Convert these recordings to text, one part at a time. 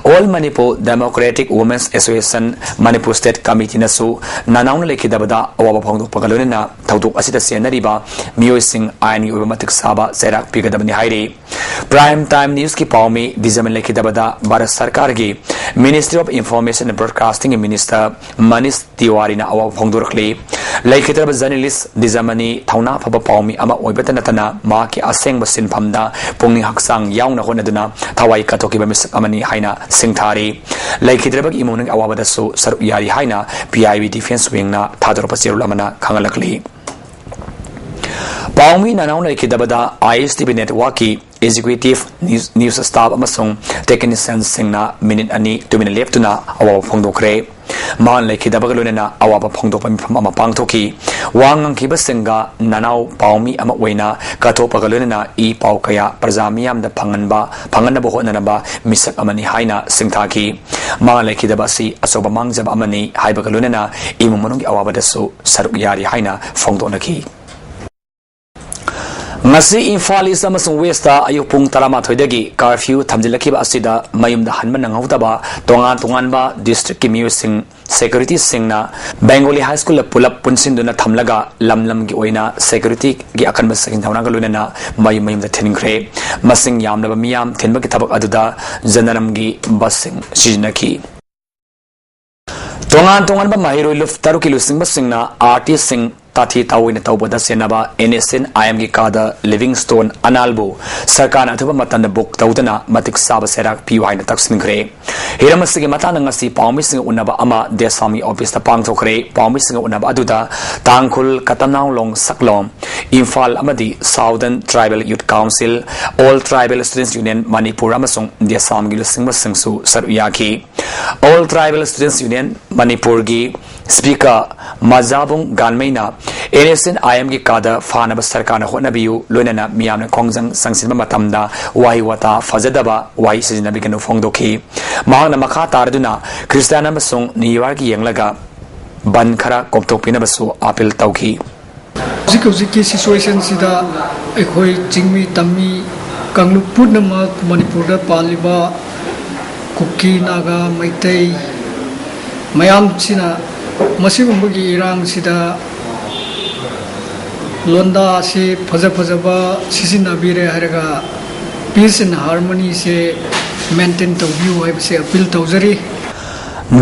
All Manipur Democratic Women's Association Manipur State Committee nasu nanauna lekidabada awaba phongdok pagalonena thaudok asida senariba miyoi sing aini oba matik saba serak pigadabani hairi Prime Time News ki pawmi dizamen lekidabada Bharat Sarkar gi Ministry of Information and Broadcasting Minister Manish Tiwari na awaba phongdorakli lekidabada journalist dizamani thauna phaba pawmi ama oibata natana ma ki aseng basin phamda pungni haksang yauna honaduna thawai katoki ba misak amani haina singthari laikhidrabak imunang awabada su saruk yari haina PIB Defense Wing na thadropa sirul amana khangalakli Pawmi nanaw laikhidabada ISTV Network ki Executive News Staff amasung Technicians singna minute ani 2 minute left na awaba phongdokre man laikhidabag lunena awaba phongdokpa mifam ama pangthoki wangang kiba singa nanaw pawmi ama oina kathopaga lunena I paw kaya praja miyam da phanganba honanaba misak amani haina singthaki man laikhidaba si asoba mangjab amani haibaga lunena imumonong awaba dasu saruk yari haina phongdonaki Ngasi Imphal East amasung West ayuk pung 13 dagi curfew thamjilakiba asida mayumda hanman nanghautaba tongan ba district ki musing security singna Bengali High School pulap punsinduna thamlaga lamlam gi oina security gi akanba sakin thawna galunena mayumda theningre masing yamnaba miyam thenba ki thabak aduda janaram gi basing sijnaki tongan ba mahiroi luf taruki lusing basingna artist sing Tati Tawin Tawbada Senaba NSN IM gi kada Livingstone Analbo Sarkar athuba matanda book tawdana matik saba serak PY na taksin kre hiramasigi matana ngasi pawmi sing unaba ama desami office ta pangthokre pawmi sing unaba aduda tangkhul katamnaw long saklom Imphal amadi Southern Tribal Youth Council All Tribal Students Union Manipur amasung desam gi lusing masingsu saruyaki All Tribal Students Union Manipur gi Speaker Mazabung Ganmeina NSN IM gi kada fana Sarkar na honabiu loinana miyamna kongjang sangsinba matamda wahi wata fazadaba wahi sijinabi kanu phongdoki mahangna makha tarduna Christian amasung New York gi yenglaga ban khara koptokpina basu appeal tawki Ziki situation sida ekhoi jingmi tammi kanglup purnama Manipur da paliba Kuki Naga Maitai mayam sina masigumbagi irang sida Londa se phajaba sisinabire haraga peace and harmony se maintain to view hai se appeal tawjari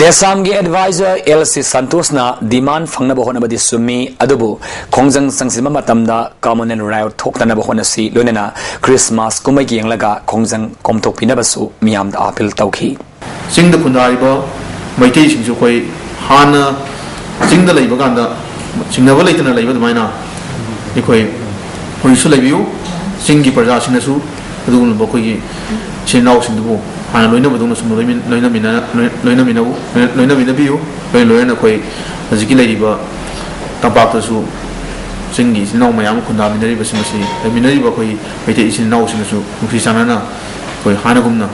Desam gi advisor LC Santosna demand phangna bahona badi sumi adubu khongjang sangsilma matamda communal riot thokna bahona si lonena Christmas kumai gi yenglaga khongjang komthok pina basu miyam da appeal tawki singda kunaiba maitai singju koi hana singda leiba ganda singna ba leitana leiba maina nikoi hoisu leibiu singi praja singnasu adun ba koi chinau singdu hana loina badung sum loina mina biu loina koi aziki leiba tapak su singi sinau mayam kunda minari ba singasi minari ba koi maitai sinau singnasu mufi sanana koi hana gumna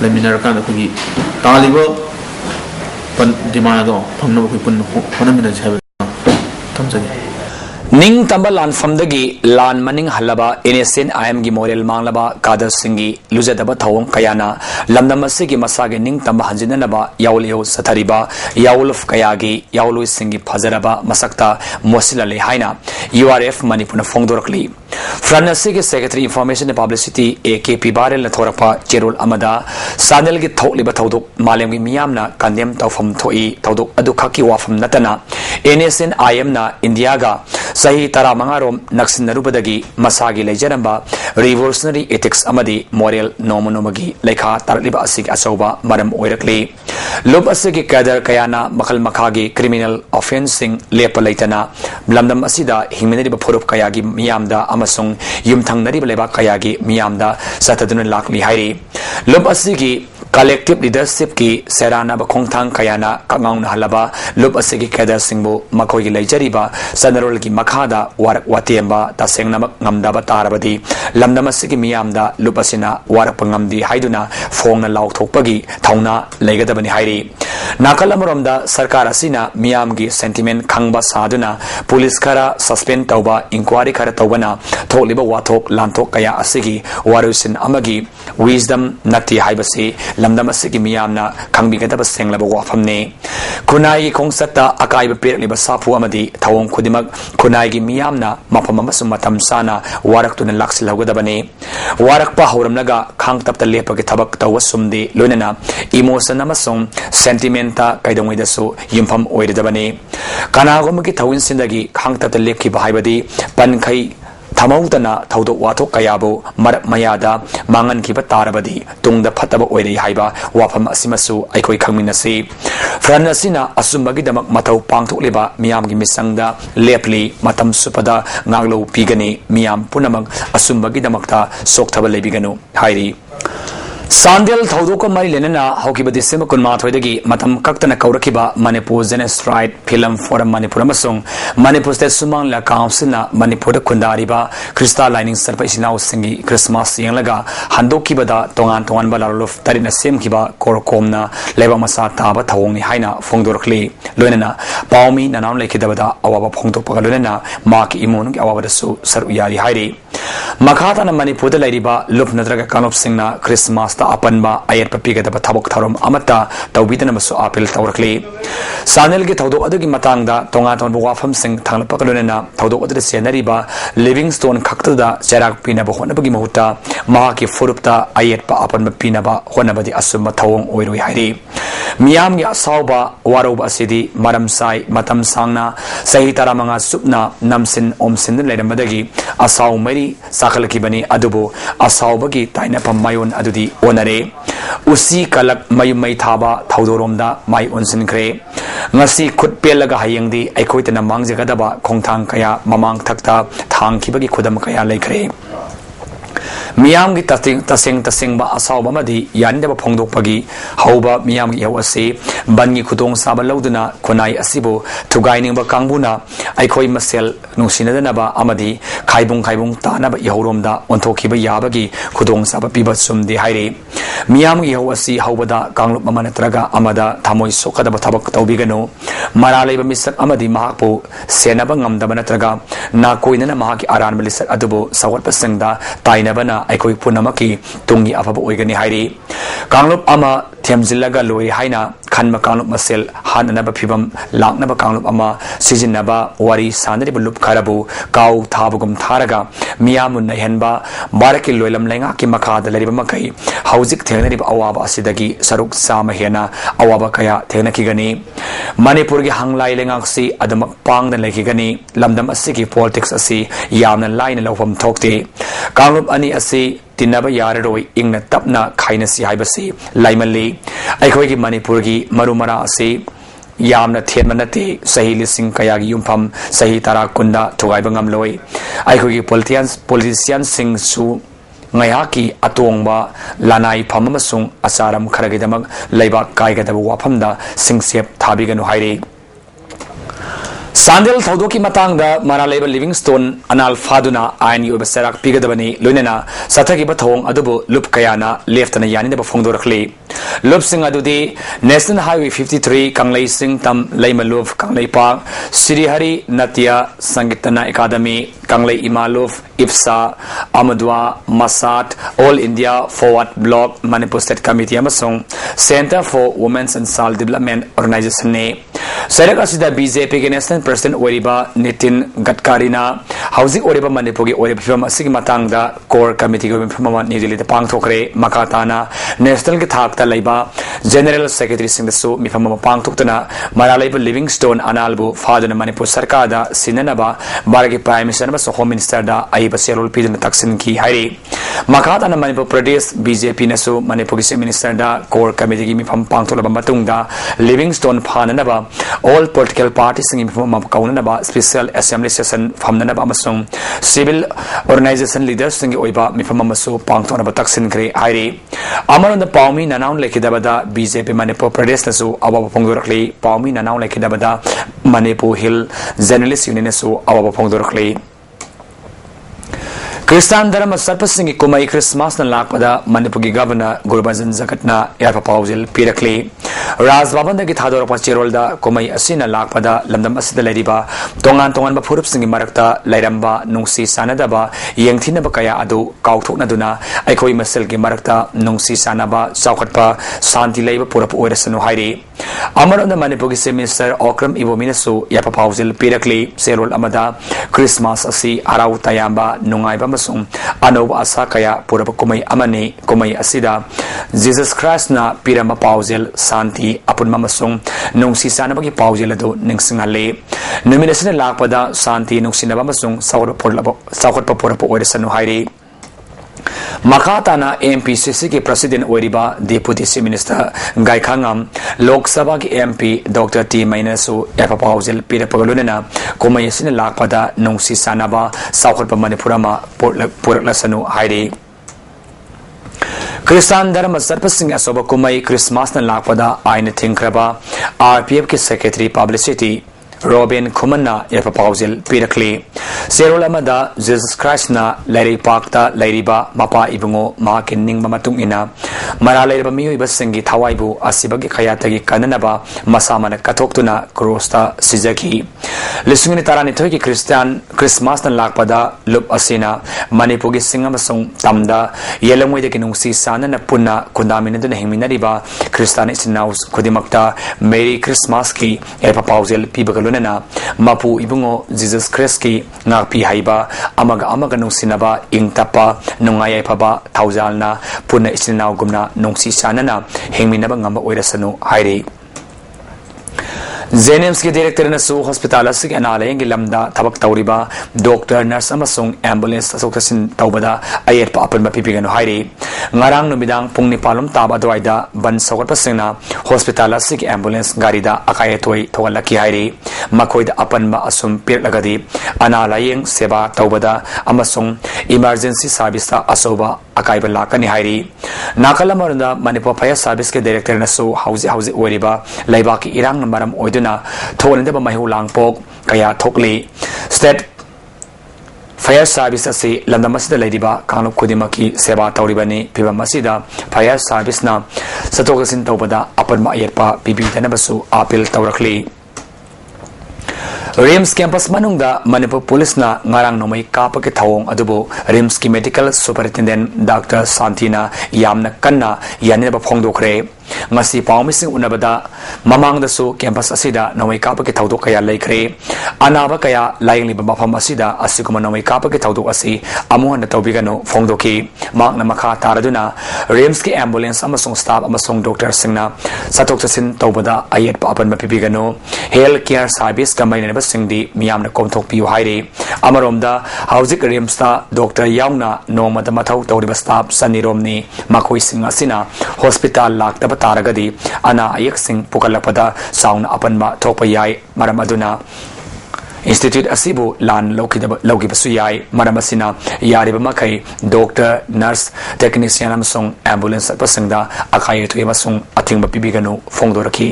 leminar kan koi taliba pan dimana phangna koi pun hona mina jhabe thamjani Ning tamba lan famdagi lan maning halaba NSN IM gi moral manglaba kada singi lujadaba thawong kayana lamdam asigi masage ning tamba hanjinanaba yawleo sathariba yawluf kayagi yawloi singi phajaraba masakta mosila le haina URF Manipur phongdorakli Franasigi Secretary Information and Publicity AKP Barel na thorapa cherul amada sanel gi thokliba thodok malem gi miyamna kandem tawfam thoi thodok adu khaki wafam natana NSN IM na India ga Sahi Tara Mangarom Naksin Narubadagi Masagi Lejaramba Revolutionary Ethics Amadi Moral Nomonomagi Lekha Tarliba Asig Asoba Madam Oirakli Lub Asigi Kadar Kayana Makal Makagi Criminal Offensing Lepa Laitana Blamdam Asida Himinari Bapurup Kayagi Miyamda Amasung Yumtang Nariba Leba Kayagi Miyamda Satadun Lakli Hairi Lub Asigi Collective Leadership ki Serana ba Khongthang Kayana Kangaung Halaba Lub Asigi Kadar Singbo Makoi gi Lejariba Sanarol gi Makhada Warak Watemba Tasengna Ngamdaba Tarabadi Lamdam Asigi Miyamda Lub Asina Warak Pangamdi Haiduna Fongna Lauk Thokpagi Thauna Legadabani Hairi Nakal amromda sarkar asina miyamgi sentiment khangba saduna police khara suspend tauba inquiry khara taubana tholiba wathok lanthok kaya asigi warusin amagi wisdom nati haibasi lamdam asigi miyamna khangbigadaba senglaba wafamne kunai khongsata akaiba perliba sapu amadi thawong khudimak kunai gi miyamna mafam amasum matam sana waraktuna laksilhaugadabane warakpa hauramnaga khangtapta lepagi thabak tawasumdi loinana emotion amasung sentimenta kaidongaidasu yimpham oiridabane kanagomagi thawin sindagi khangtapta lepkiba haibadi pankhai Tamautana Taudo Wato Kayabo Marak Mayada Mangan Kiba Tarabadi Tungda Pataba Oiri Haiba Wapam Asimasu Aikoi Kaminasi Franasina Asumagi Damak Matau Pangtu Liba Miam Gimisangda Lepli Matam Supada Ngaglo Pigani Miam Punamag Asumagi Damakta Soktaba Lebiganu Hairi Sandel Taudoka Marilena Hokiba December Kunmatwedagi Matam Kaktana Kaurakiba Manipur Zenestride Film Forum Manipuramasung Manipur State Sumang La Councilna Manipur Kundariba Crystal Lining Sarpaisina Singi Christmas Yanglaga Handokibada Tongan Tongan Balaruf Tarina Semkiba Korokomna Leva Masa Taba Tawongi Haina Fongdorkli Lunena Paumi Nanam Lekidabada Awaba Pongto Pagaluna Mark Imun Awadasu Saruyari Hairi Makatana Manipur Ladiba Lup Nadraga Kanop Singna Christmas Apanba ayat papiga da thabok tharom amata tawbidana masu apel tawrakli sanel gi thawdo adagi matangda tonga ton wafam sing thangla pakalona thawdo adada senari ba livingstone khakta da cherak pina ba hona bagi mahuta ma ki furupta ayat pa apan ba pina ba hona badi asuma thawong oiroi hairi miyam gi asawba waroba asidi maram sai matam sangna sahi taramanga supna namsin omsin leiramdagi asaw mari sakalaki bani adubo asawbagi taina pamayon adudi onare usi kalak mayumai thaba thawdoromda mai onsinkre ngasi khutpelaga hayengdi aikhoitana mangjagadaba khongthang kaya mamang thakta thangkibagi khudam kaya laikre Miyam gi taseng ba asaw bamadi yanidaba phongdokpagi hauba miyam gi yawase bangi khudong saba lauduna khonai asibo thugaining ba kangbuna aikhoi masel nungsinadana ba amadi khaibung tanaba yahoromda onthokiba yabagi khudong saba piba sumdi haire miyam gi yawasi haubada kanglup mamanatraga amada thamoi sokadaba thabak tawbigano maralaiba misak amadi mahakpo senaba ngamdaba natraga na koinana mahaki aran balisat adubo sawat pasangda tainabana aikoi punamaki tungi afaba oigani hairi kanglup ama thiamjillaga loi haina khanma kanglup masel hananaba phibam laknaba kanglup ama sijinaba wari sanari lup kharabu kau thabugum tharaga miyamun naihanba baraki loilam lenga ki makada leriba makai haujik thenari awaba asidagi saruk sama hena awaba kaya thena kigani manipur gi hanglai lengaksi adamak pangda lekigani lamdam asigi politics asi yamna line lawfam thokte kanglup ani asi tinaba yararoi ingna tapna khainasi haibasi laimali aikhoigi manipur gi marumara asi yamna thenmanate sahi lising kayagi yumpham sahi tara kunda thugaiba ngamloi aikhoigi politicians sing su ngayaki atongba lanai phamamasung asaram kharagidamak leiba kaigadaba wafamda singsep thabiganu haire Sandel Thaudoki Matanga Maraleba Livingstone Anal Faduna Ain Yoba Serak Pigadabani Lunena Sataki Batong Adubu Lup Kayana left and Yani Fongdorakli Lup Sing Adudi National Highway 53 Kanglai Sing Tam Laimaluf Kanglai Park Sirihari Natia Sangitana Academy Kanglai Imaluf IFSA Amadwa Masat All India Forward Bloc Manipur State Committee Amasong Center for Women's and Child Development Organization Serak Asida BJP National President Oriba Nitin Gadkarina Housing Oriba Manipugi Oriba Film Sigmatangda Core Committee of Information Nidili the Pangtokre Makatana National Gatakta Laiba General Secretary Singsu Mifama Pangtokana Maralaiba Livingstone Analbu Father Manipur Sarkada Sinanaba Baraki Prime Minister Home Minister da Aiba Serol Pidin Taksin Ki Hari Makatana Manipur Pradesh BJP Nasu Manipur Minister da Core Committee Mifam Pangtola Batungda Livingstone Pananaba all political parties in Kaunaba Special Assembly Session from Nanaba Masung Civil Organization Leaders in Oiba Mifamasu Pangtonaba Taksin Kre Hairi Amar on the Paumi Nanaun Lekidabada BJP Manipur Pradesh Nasu Ababa Pongdorakli Paumi Nanaun Lekidabada Manipur Hill Journalist Union Nasu Ababa Pongdorakli Kristan Dharma Sarpasingi Kumai Christmas na lakpada Manipugi Governor Gurbajan Zakatna Yarpa Pauzil Pirakli Raj Babandagi Thador Pachirolda, Komai Asina Lakpada, Lamdam Asida Ladiba, Tongan Bapurup Marakta, Lairamba, Nungsi Sanadaba, Yang Tinabakaya Adu, Kautuk Naduna, Aikoi Maselgi Marakta, Nungsi Sanaba, Saukatpa, Santi Labor Purap Oresano Hairi. Amar on the Manipuri Minister Okram Ivominasu, Yapapauzil, Pirakli, Serol Amada, Christmas Asi, Arau Tayamba, Nungai Bamasum, Anob Asakaya, Purapakumai Amani, Kumai Asida, Jesus Christ na Pirama Pauzil, Santi, Apun Mamasung, Nungsi Sanabaki Pauzilado, Ningsingale, Numination Lakpada, Santi, Nungsinabasung, Saukot Papurapo Oresano Hairi. Makatana MPCC के President Oriba Deputy Chief Minister Gai Khangam Lok Sabha के MP Dr. T Mainasu Yapapauzil Pirapagalunena Komayasin Lakpada Nungsi Sanaba Saukot Manipurama Puraklasanu Hairi Kristan Dharma Sarpasing Asoba Kumai Christmas na Lakpada Aina Tinkraba RPF के Secretary Publicity Robin Kumana Yapapauzil Pirakli Serolamada Jesus Christ na Larry Pakta Lairiba Mapa Ibungo Makin Ning Mamatung Ina Maralay Bamiyo Ibasingi Tawaibu Asibagi Kayatagi Kananaba Masamana Katoktuna Krosta Sizaki Lisungini Tarani Toki Christian Christmas na Lakpada Lup Asina Manipugi Singamasung Tamda Yelamwe de Kinungsi Sana na Puna Kundamin na Himinariba Christian Isinaus Kudimakta Merry Christmas ki Yapapauzil Pibagalu Mapu Ibungo Jesus Christ ki Ngakpi Haiba Amaga Nungsinaba Ingtapa Nungaya Paba Tauzalna Puna Isinau Gumna Nungsi Sanana Hingminaba Ngamba Oirasanu Hairi Zenems के director ने सो hospital से अनालय के लम्दा तबक तौरीबा doctor nurse अमसुंग ambulance असोकसिन तौबदा अयेर पापन बपिपिगन हाइरे ngarang numidang pungni palum taba dwaida ban sokot pasena hospital से के ambulance गाड़ीदा अकाय तोय थोगलकी हाइरे मखोइदा अपन बा assume पेर लगदी अनालयंग सेवा तौबदा अमसुंग इमरजेंसी सर्विस असोबा अकाय बलाकनि हाइरे नाकलमरदा मणिपुर फायर सर्विस के डायरेक्टर ने सो हाउजे ओरिबा लाइबा की इरांग नंबरम ओइदुना थोलनदबा महिउ लांगपोक कया थोकली स्टेट फायर सर्विस से लंदमसद लेदिबा कांगलुप खुदिमकी सेवा तौरिबनी फिबमसिदा फायर सर्विस ना सतोगसिन तौबदा अपन मायरपा पिबिदनबसु अपील तौरखली रिम्स कैंपस मनुंगदा मणिपुर पुलिस ना ngarang nomai kapa ke thawong adubo RIMS की मेडिकल सुपरिटेंडेंट डॉक्टर शांतिना यामना कन्ना याने बा फोंगदोखरे ngasi pawmising unabada mamangdasu campus asida nomai kapa ke thawdo kaya laikre anaba kaya laingli ba mafam asida asikuma nomai kapa ke thawdo asi amuhan tawbigano phongdoki makna makha taraduna rims ki ambulance amasung staff amasung doctor singna satok chasin tawbada ayet pa apan mapibigano health care service kamaina ba singdi miyamna komthok piu haire amaromda haujik rims ta doctor yauna nomada mathau tawriba staff saniromni makhoi sing asina hospital lakta तारगदी अना अयक सिंह पुकलपदा साउन अपनबा थोप याय मरम अदुना institute असिबु लान लौकिबसु याय मरम असिना यारिबा मखै डॉक्टर नर्स टेक्नीशियन अमसुंग एम्बुलेंस पसंगदा अखाय तुयमसुंग अथिंग पिबिगनु फोंगदोरखी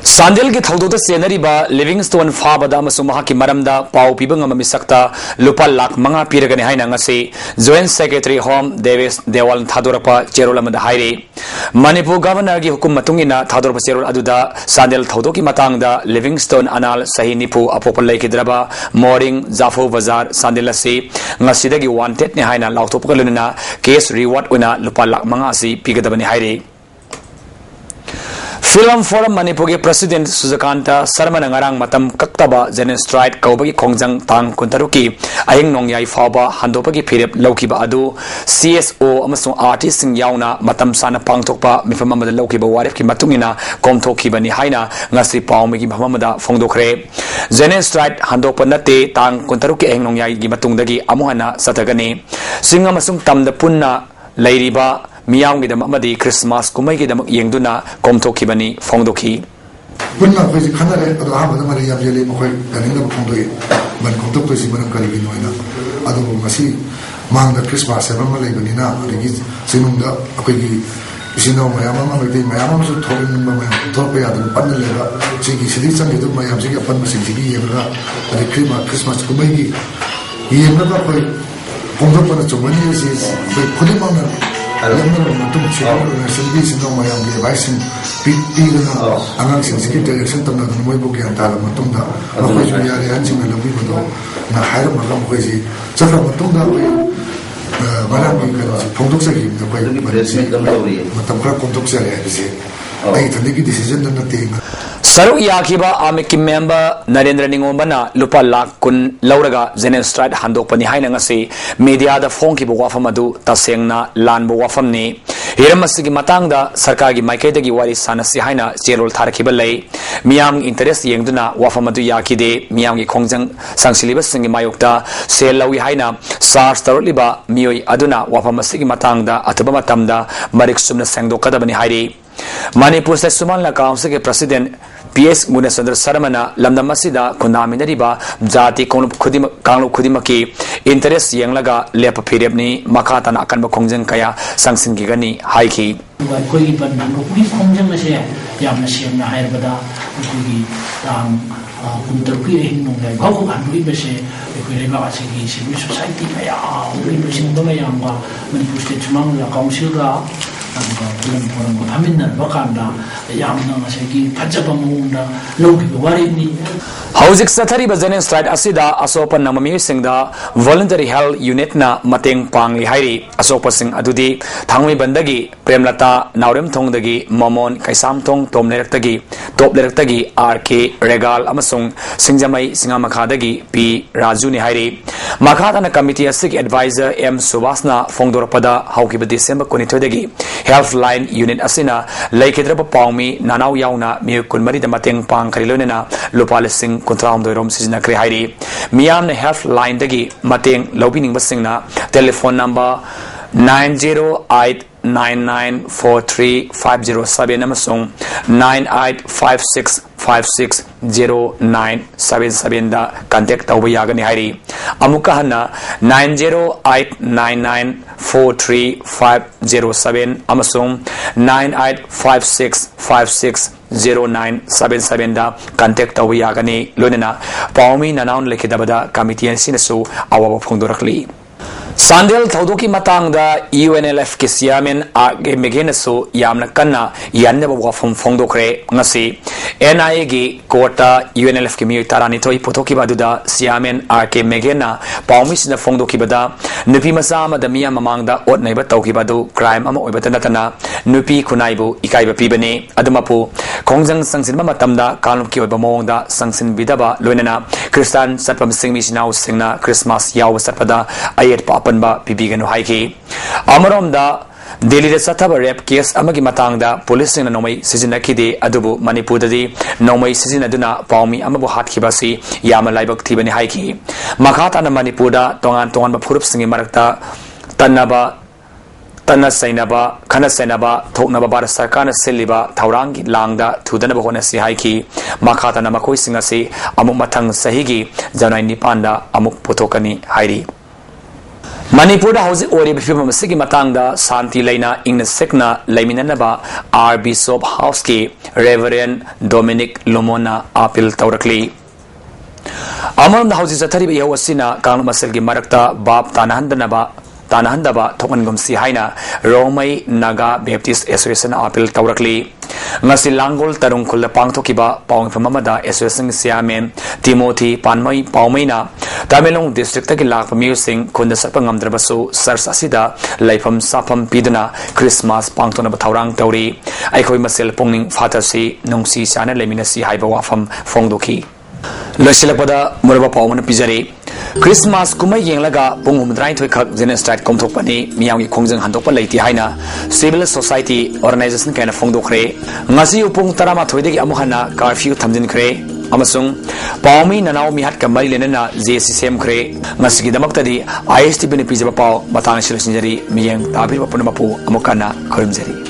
सांदेल के थौदोद सेनरीबा लिविंगस्टोन फाबदा मसु महा की मरमदा पाउ पिबंग मिसक्ता लुपा लाख मंगा पिरगने हाइना ngasi जॉइंट सेक्रेटरी होम देवल थादोरपा चेरोल अमदा हाइरे मणिपुर गवर्नर की हुकुम मतुंगिना थादोरपा चेरोल अदुदा सांदेल थौदो की मतांगदा लिविंगस्टोन अनाल सही निपु अपोपल लेकिद्रबा मोरिंग जाफो बाजार सांदेल से ngasi दगी वांटेड ने हाइना लाउथोपकलुना केस रिवार्ड उना लुपा लाख मंगा से पिगदबने हाइरे Film Forum Manipur के प्रेसिडेंट सुजकांता शर्मा नंगारांग मतम कक्तबा जेने स्ट्राइड कौबगी खोंगजंग तांग कुंतरुकी अयंग नोंगयाई फावबा हंदोपगी फिरेप लौकिबा अदु CSO अमसुंग आर्टिस्ट सिंग याउना मतम साना पांगथोकपा मिफम अमदा लौकिबा वारेफ की मतुंगिना कोमथोखिबनी हाइना ngasi पावमेगी भममदा फोंगदोखरे जेने स्ट्राइड हंदोपा नते तांग कुंतरुकी अयंग नोंगयाई की मतुंगदगी अमुहना सतगनी सिंग अमसुंग तमदा पुन्ना लैरिबा मियाम गिदम अमदी क्रिसमस कुमै गिदम यंगदुना कोमथोखिबनी फोंगदोखी पुन्ना खोइ खनरे अदो आबदा मरे याबजेले मखोइ गनिंदा फोंदोइ मन कोमथोक तोसि मन करिगि नोइना अदो मसी मांगदा क्रिसमस सेबा म लेबनिना अदि सिनुंदा अखोइगी इसिनो मयाम मगदि मयाम सु थोबिन मयाम थोपे यादु पन्न लेबा सिगी सिदि संगिदु मयाम सिगी अपन मसिगी येबरा अदि क्रिसमस कुमैगी येबरा खोइ फोंदोक पन चोमनि सिस खोइ खुदिमाना lemna matum chiro service no mayam ge baisin pi na angang sing sing direction tamna moi bu gyan ta matum da ko ju ya re anjing na lobi bodo na hair ma gam ko ji chakra matum da balang gi ka phongdok sa gi na ko matam kra kontok sa re se ai thandi ki decision na te Saruk Yakiba Amiki member Narendra Ningomana Lupa Lak Kun Lauraga Zenen Stride Handok Pani Hainangasi Media the Fonki Wafamadu Tasengna Lanbo Wafamni Hiramasigi Matanga Sarkagi Maiketagi Wari Sanasi Haina Zerul Tarkibalay Miam interest Yengduna Wafamadu Yakide Miami Kongjang Sansilibas Singi Mayukta Selawi Haina SARS Taroliba Mioi Aduna Wafamasigi Matanga Atubama Tamda Marik Sumna Sangdo Kadabani Hairi Manipur se Sumanla Council ke President PS Munasandra Saramana Lamda Masida Kunaminariba Jati Konglup Khudima ki interest Yanglaga Lepa Piribni Makatan akan Kongjang Kaya Sangsin Gigani Haiki Koi ban Kuki Kongjang Nase Yamna Siamna Hairbada Kuki Kunterpi Hinung Baku Andui Bese Kuiba Sigi Civil Society Maya University Mayanga Manipur State Sumangla Council ga bulan orang kaminan bakanda yang nangasegi pajak pemunda logi wari ni Haujik Sathari Bazanen Stride Asida Asopan Namami Singda Voluntary Health Unit na Mateng Pangli Hairi Asopa Sing Adudi Thangmi Bandagi Premlata Naurem Thongdagi Momon Kaisam Thong Tom Lerektagi Top Lerektagi RK Regal Amasung Singjamai Singamakadagi P Rajuni Hairi Makatana Committee Asik Advisor M Subasna Fongdorpada Haukiba December 22 Healthline Unit Asina Laikidrapa Paumi Nanau Yauna Mi Kunmari the Mateng Pang Karilonena Lopalising Contram the Rom Sizna Krihari Miam the Healthline Dagi Mateng Lobining Basingna telephone number 908994350 Amasung 9856560977 da contact tawba yagani hairi amuka hanna 908994350 amasung 9856560977 da contact tawba yagani lonena paumi nanaun lekidabada committee sinasu awaba phongdorakli Sandel Taudoki Matanga UNLF Kisiamen Age Megenesu Yamna Kana Yaneba Wafum Fongdokre Ngasi NIA Gi Kota UNLF Kimi Taranitoi Potoki Baduda Siamen Ake Megena Paumis na Fongdoki Bada Nupi Masama the Mia Mamanga Ot Neighbor Toki Badu Crime Amo Ibatanatana Nupi Kunaibu Ikaiba Pibane Adumapu Kongjang Sangsin Matamda Kalumki Bamonda Sangsin Bidaba Lunena Kristan Satpam Sing Mishnau Singna Christmas Yaw Sapada Ayet Papa Pibigano Haiki Amarom da Delhi Sataba Rep case Amagi Matanga, Police in a Nomai Sizinaki Adubu, Manipudadi, Nomai Sizinaduna, Paumi, Amabu Hatkibasi, Yama Laibok Tibani Haiki, Makata and Manipuda, Tongan Bapurup singing Marakta, Tanaba, Tana Sainaba, Kana Sainaba, Toknaba Sakana Siliba, Taurangi Langda, Tudanaba Honasi Haiki, Makata Namakoi Singasi, Amuk Matang Sahigi, Janai Nipanda, Amuk Potokani Hairi. Manipur House Ori Bifim Sigi Matanga, Santi Lena, Ing Sekna, Laiminanaba, R. Bishop Houski, Reverend Dominic Lomona, Apil Taurakli. Among the houses at Taribi Yawasina, Kalmaselgi Marakta, Bab Tanahandanaba, Tokangum Sihaina, Romai Naga Baptist Association Apil Taurakli. Ngasi Langol Tarung Kula Pangtokiba, Pong Famamada, Association Siamen, Timothy, Panmai, Paumina, Tamilong District Takilak Musing, Kundasapangam Drabasu, Sars Asida, Laifam Sapam Pidana, Christmas, Pangtona Taurang Tauri, Aikoi Masel Ponging Fatasi, Nungsi Sana Leminasi Haibawafam, Fongdoki. Lasilapada Muraba Paumana Pizari. Christmas Kumay Yanglaga, Pungum Dry to Kak Zenestrat Komtopani, Miami Kongjang Handopa Lati Haina, Civil Society Organization Kana Fongdokre, Ngasi Upung Tarama Toidi Amuhana, Curfew Tamdin Kre, Amasung, Paumi Nanau Mihat Kamari Lenana, ZSM Kre, Masiki Damaktadi, ISTV Manipuri Batang Shilinjari, Miang Tabi Papunamapu, Amokana, Korimzeri.